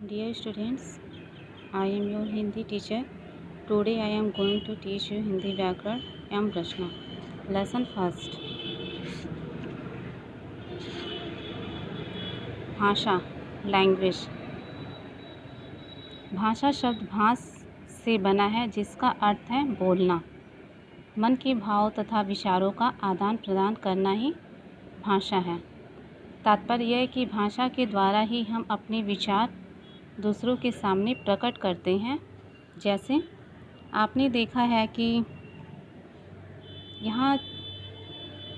Dear students, I am your Hindi teacher. Today I am going to teach you Hindi व्याकरण एवं रचना. Lesson first. भाषा language. भाषा शब्द भाष से बना है जिसका अर्थ है बोलना. मन के भाव तथा विचारों का आदान प्रदान करना ही भाषा है. तात्पर्य यह है कि भाषा के द्वारा ही हम अपने विचार दूसरों के सामने प्रकट करते हैं. जैसे आपने देखा है कि यहाँ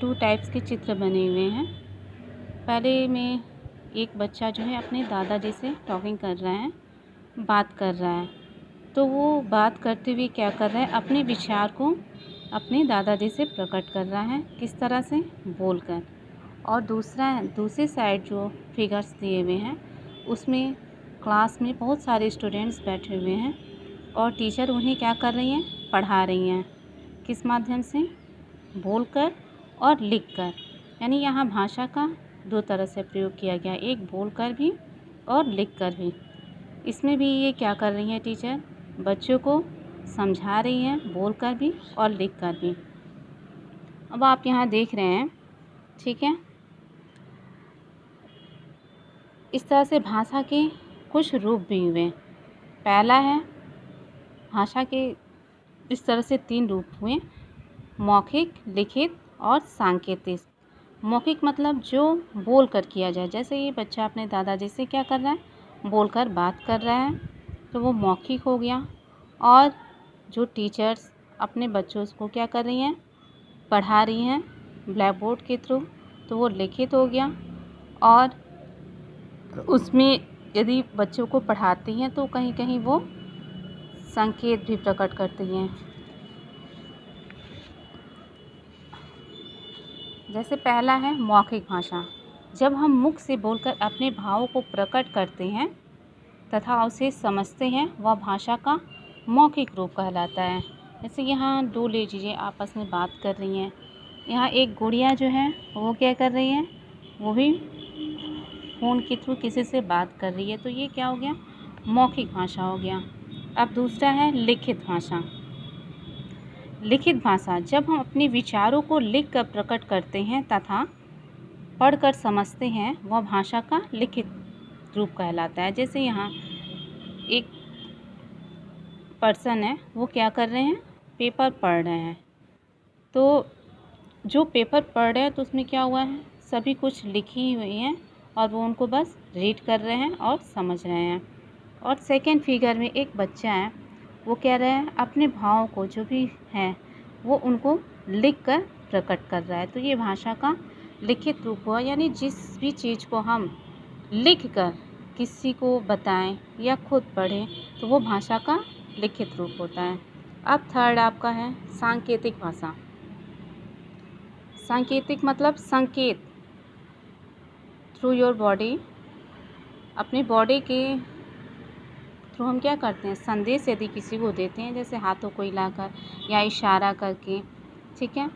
2 टाइप्स के चित्र बने हुए हैं. पहले में एक बच्चा जो है अपने दादाजी से टॉकिंग कर रहा है, बात कर रहा है. तो वो बात करते हुए क्या कर रहा है, अपने विचार को अपने दादाजी से प्रकट कर रहा है. किस तरह से? बोलकर. और दूसरी साइड जो फिगर्स दिए हुए हैं उसमें क्लास में बहुत सारे स्टूडेंट्स बैठे हुए हैं और टीचर उन्हें क्या कर रही हैं, पढ़ा रही हैं. किस माध्यम से? बोलकर और लिखकर. यानी यहाँ भाषा का 2 तरह से प्रयोग किया गया, एक बोलकर भी और लिखकर भी. इसमें भी ये क्या कर रही हैं टीचर, बच्चों को समझा रही हैं, बोलकर भी और लिखकर भी. अब आप यहाँ देख रहे हैं, ठीक है. इस तरह से भाषा के कुछ रूप भी हुए. पहला है भाषा के इस तरह से 3 रूप हुए, मौखिक, लिखित और सांकेतिक. मौखिक मतलब जो बोलकर किया जाए. जैसे ये बच्चा अपने दादाजी से क्या कर रहा है, बोलकर बात कर रहा है, तो वो मौखिक हो गया. और जो टीचर्स अपने बच्चों को क्या कर रही हैं, पढ़ा रही हैं ब्लैक बोर्ड के थ्रू, तो वो लिखित हो गया. और उसमें यदि बच्चों को पढ़ाती हैं तो कहीं कहीं वो संकेत भी प्रकट करती हैं. जैसे पहला है मौखिक भाषा. जब हम मुख से बोलकर अपने भावों को प्रकट करते हैं तथा उसे समझते हैं, वह भाषा का मौखिक रूप कहलाता है. जैसे यहाँ 2 लेडीज़ें आपस में बात कर रही हैं. यहाँ एक गुड़िया जो है वो क्या कर रही है, वो भी फ़ोन के थ्रू किसी से बात कर रही है. तो ये क्या हो गया, मौखिक भाषा हो गया. अब दूसरा है लिखित भाषा. लिखित भाषा जब हम अपने विचारों को लिखकर प्रकट करते हैं तथा पढ़कर समझते हैं, वह भाषा का लिखित रूप कहलाता है. जैसे यहाँ एक पर्सन है, वो क्या कर रहे हैं, पेपर पढ़ रहे हैं. तो जो पेपर पढ़ रहे हैं तो उसमें क्या हुआ है, सभी कुछ लिखी हुई हैं और वो उनको बस रीड कर रहे हैं और समझ रहे हैं. और सेकंड फिगर में एक बच्चा है, वो कह रहा है अपने भावों को जो भी है वो उनको लिखकर प्रकट कर रहा है. तो ये भाषा का लिखित रूप हुआ. यानी जिस भी चीज़ को हम लिखकर किसी को बताएं या खुद पढ़ें तो वो भाषा का लिखित रूप होता है. अब थर्ड आपका है सांकेतिक भाषा. सांकेतिक मतलब संकेत थ्रू योर बॉडी. अपनी बॉडी के थ्रू हम क्या करते हैं, संदेश यदि किसी को देते हैं, जैसे हाथों को हिलाकर या इशारा करके, ठीक है.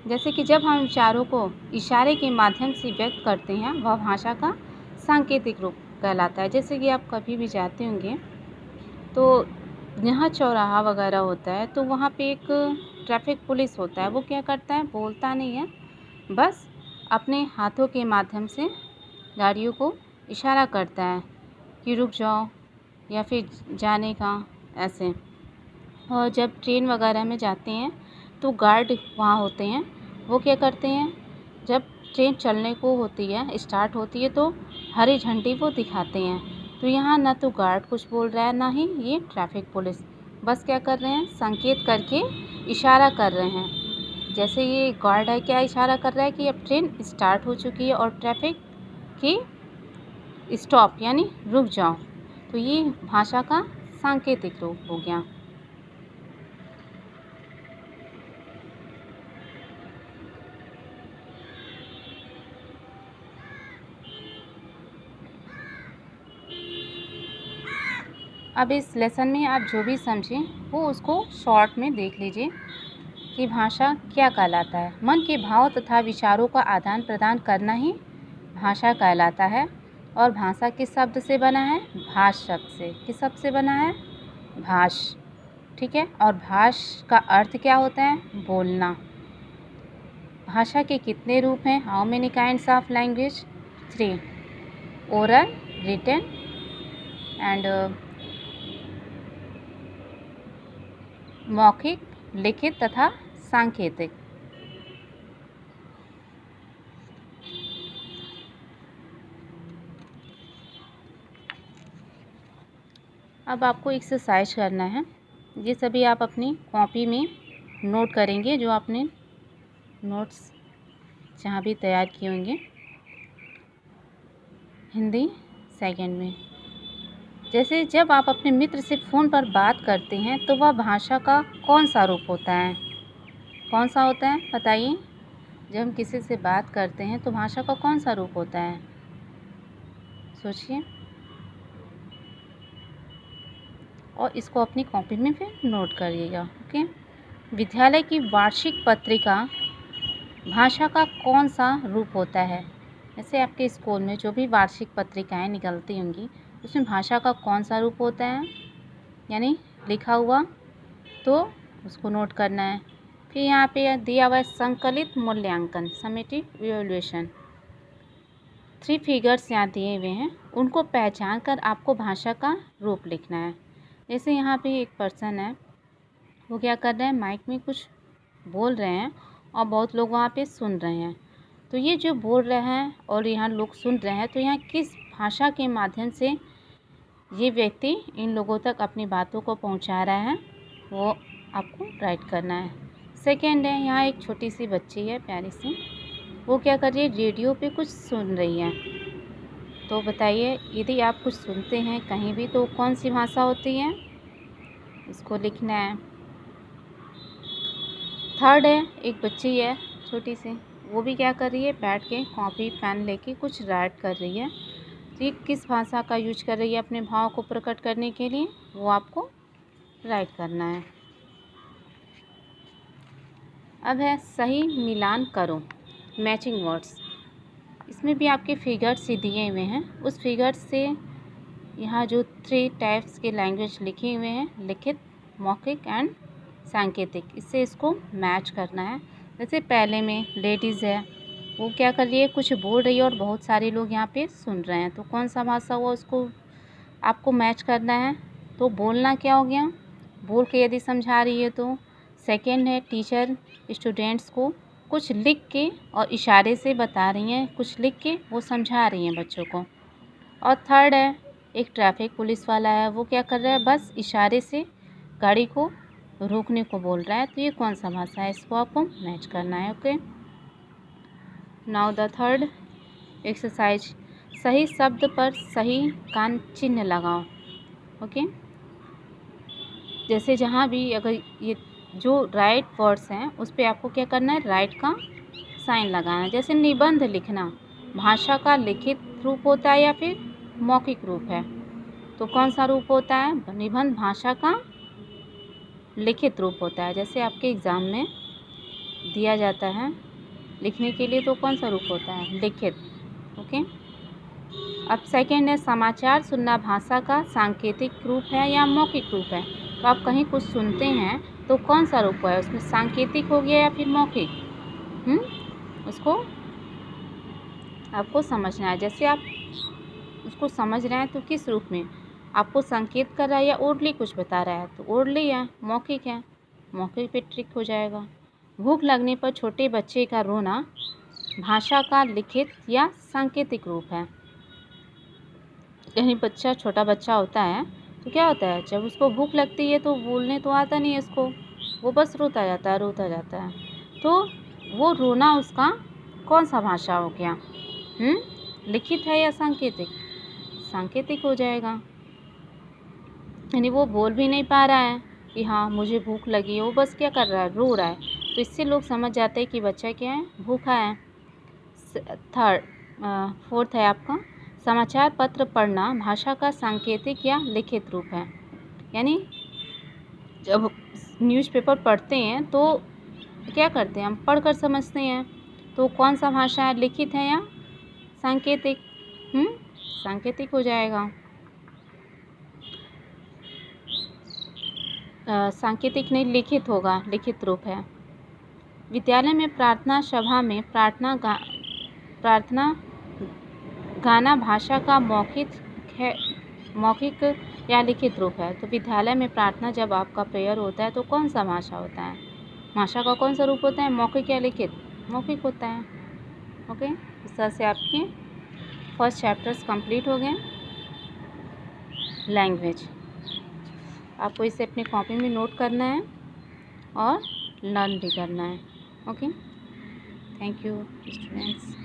जैसे कि जब हम विचारों को इशारे के माध्यम से व्यक्त करते हैं, वह भाषा का सांकेतिक रूप कहलाता है. जैसे कि आप कभी भी जाते होंगे तो यहाँ चौराहा वगैरह होता है, तो वहाँ पे एक ट्रैफिक पुलिस होता है. वो क्या करता है, बोलता नहीं है, बस अपने हाथों के माध्यम से गाड़ियों को इशारा करता है कि रुक जाओ या फिर जाने का, ऐसे. और जब ट्रेन वगैरह में जाते हैं तो गार्ड वहाँ होते हैं, वो क्या करते हैं, जब ट्रेन चलने को होती है, स्टार्ट होती है, तो हरी झंडी वो दिखाते हैं. तो यहाँ ना तो गार्ड कुछ बोल रहा है, ना ही ये ट्रैफिक पुलिस. बस क्या कर रहे हैं, संकेत करके इशारा कर रहे हैं. जैसे ये गार्ड है, क्या इशारा कर रहा है कि अब ट्रेन स्टार्ट हो चुकी है और ट्रैफिक की स्टॉप यानी रुक जाओ. तो ये भाषा का सांकेतिक रूप हो गया. अब इस लेसन में आप जो भी समझें वो उसको शॉर्ट में देख लीजिए कि भाषा क्या कहलाता है. मन के भाव तथा विचारों का आदान प्रदान करना ही भाषा कहलाता है. और भाषा किस शब्द से बना है? भाष शब्द से। किस शब्द से बना है? भाष। ठीक है। और भाष का अर्थ क्या होता है? बोलना। भाषा के कितने रूप हैं? How many kinds of language? 3। Oral, written and मौखिक, लिखित तथा सांकेतिक। अब आपको एक्सरसाइज करना है। ये सभी आप अपनी कॉपी में नोट करेंगे, जो आपने नोट्स जहाँ भी तैयार किए होंगे। हिंदी सेकंड में। जैसे जब आप अपने मित्र से फ़ोन पर बात करते हैं तो वह भाषा का कौन सा रूप होता है? कौन सा होता है बताइए? जब हम किसी से बात करते हैं तो भाषा का कौन सा रूप होता है? सोचिए और इसको अपनी कॉपी में फिर नोट करिएगा। ओके। विद्यालय की वार्षिक पत्रिका भाषा का कौन सा रूप होता है? जैसे आपके स्कूल में जो भी वार्षिक पत्रिकाएं निकलती होंगी उसमें भाषा का कौन सा रूप होता है, यानी लिखा हुआ, तो उसको नोट करना है। फिर यहाँ पे दिया हुआ है संकलित मूल्यांकन, समेटिव इवैल्यूएशन। 3 फिगर्स यहाँ दिए हुए हैं, उनको पहचान कर आपको भाषा का रूप लिखना है। जैसे यहाँ पे एक पर्सन है, वो क्या कर रहे हैं? माइक में कुछ बोल रहे हैं और बहुत लोग वहाँ पे सुन रहे हैं। तो ये जो बोल रहे हैं और यहाँ लोग सुन रहे हैं, तो यहाँ किस भाषा के माध्यम से ये व्यक्ति इन लोगों तक अपनी बातों को पहुँचा रहा है, वो आपको राइट करना है। सेकेंड है, यहाँ एक छोटी सी बच्ची है प्यारी सी, वो क्या कर रही है? रेडियो पे कुछ सुन रही है। तो बताइए, यदि आप कुछ सुनते हैं कहीं भी तो कौन सी भाषा होती है? इसको लिखना है। थर्ड है, एक बच्ची है छोटी सी, वो भी क्या कर रही है? बैठ के कॉपी पेन लेके कुछ राइट कर रही है। तो ये किस भाषा का यूज कर रही है अपने भाव को प्रकट करने के लिए? वो आपको राइट करना है। अब है सही मिलान करो, मैचिंग वर्ड्स। इसमें भी आपके फिगर्स ही दिए हुए हैं, उस फिगर्स से यहाँ जो 3 टाइप्स के लैंग्वेज लिखे हुए हैं, लिखित, मौखिक एंड सांकेतिक, इससे इसको मैच करना है। जैसे पहले में लेडीज़ है, वो क्या कर रही है? कुछ बोल रही है और बहुत सारे लोग यहाँ पे सुन रहे हैं, तो कौन सा भाषा हुआ उसको आपको मैच करना है। तो बोलना क्या हो गया? बोल के यदि समझा रही है तो। सेकेंड है, टीचर स्टूडेंट्स को कुछ लिख के और इशारे से बता रही हैं, कुछ लिख के वो समझा रही हैं बच्चों को। और थर्ड है, एक ट्रैफिक पुलिस वाला है, वो क्या कर रहा है? बस इशारे से गाड़ी को रोकने को बोल रहा है। तो ये कौन सा भाषा है? इसको आपको मैच करना है। Okay. Now the third exercise, सही शब्द पर सही कान चिन्ह लगाओ। ओके। जैसे जहाँ भी अगर ये जो राइट वर्ड्स हैं उस पर आपको क्या करना है? राइट का साइन लगाना है। जैसे निबंध लिखना भाषा का लिखित रूप होता है या फिर मौखिक रूप है? तो कौन सा रूप होता है? निबंध भाषा का लिखित रूप होता है। जैसे आपके एग्ज़ाम में दिया जाता है लिखने के लिए, तो कौन सा रूप होता है? लिखित। ओके। अब सेकेंड है, समाचार सुनना भाषा का सांकेतिक रूप है या मौखिक रूप है? तो आप कहीं कुछ सुनते हैं तो कौन सा रूप है उसमें? सांकेतिक हो गया या फिर मौखिक? उसको आपको समझना है। जैसे आप उसको समझ रहे हैं तो किस रूप में आपको संकेत कर रहा है या ओरली कुछ बता रहा है? तो ओरली है, मौखिक है, मौखिक पे ट्रिक हो जाएगा। भूख लगने पर छोटे बच्चे का रोना भाषा का लिखित या सांकेतिक रूप है? यानी बच्चा, छोटा बच्चा होता है तो क्या होता है? जब उसको भूख लगती है तो बोलने तो आता नहीं है उसको, वो बस रोता जाता है, रोता जाता है। तो वो रोना उसका कौन सा भाषा हो गया? लिखित है या सांकेतिक? सांकेतिक हो जाएगा। यानी वो बोल भी नहीं पा रहा है कि हाँ मुझे भूख लगी है, वो बस क्या कर रहा है? रो रहा है। तो इससे लोग समझ जाते हैं कि बच्चा क्या है? भूखा है। फोर्थ है आपका, समाचार पत्र पढ़ना भाषा का सांकेतिक या लिखित रूप है? यानी जब न्यूज़पेपर पढ़ते हैं तो क्या करते हैं? हम पढ़कर समझते हैं। तो कौन सा भाषा है? लिखित है या सांकेतिक? सांकेतिक हो जाएगा। सांकेतिक नहीं, लिखित होगा, लिखित रूप है। विद्यालय में प्रार्थना सभा में प्रार्थना गाना भाषा का मौखिक या लिखित रूप है। तो विद्यालय में प्रार्थना जब आपका प्रेयर होता है तो कौन सा भाषा होता है? भाषा का कौन सा रूप होता है, मौखिक या लिखित? मौखिक होता है। ओके, इस तरह से आपके फर्स्ट चैप्टर्स कंप्लीट हो गए। लैंग्वेज आपको इसे अपनी कॉपी में नोट करना है और लर्न भी करना है। Okay, thank you students.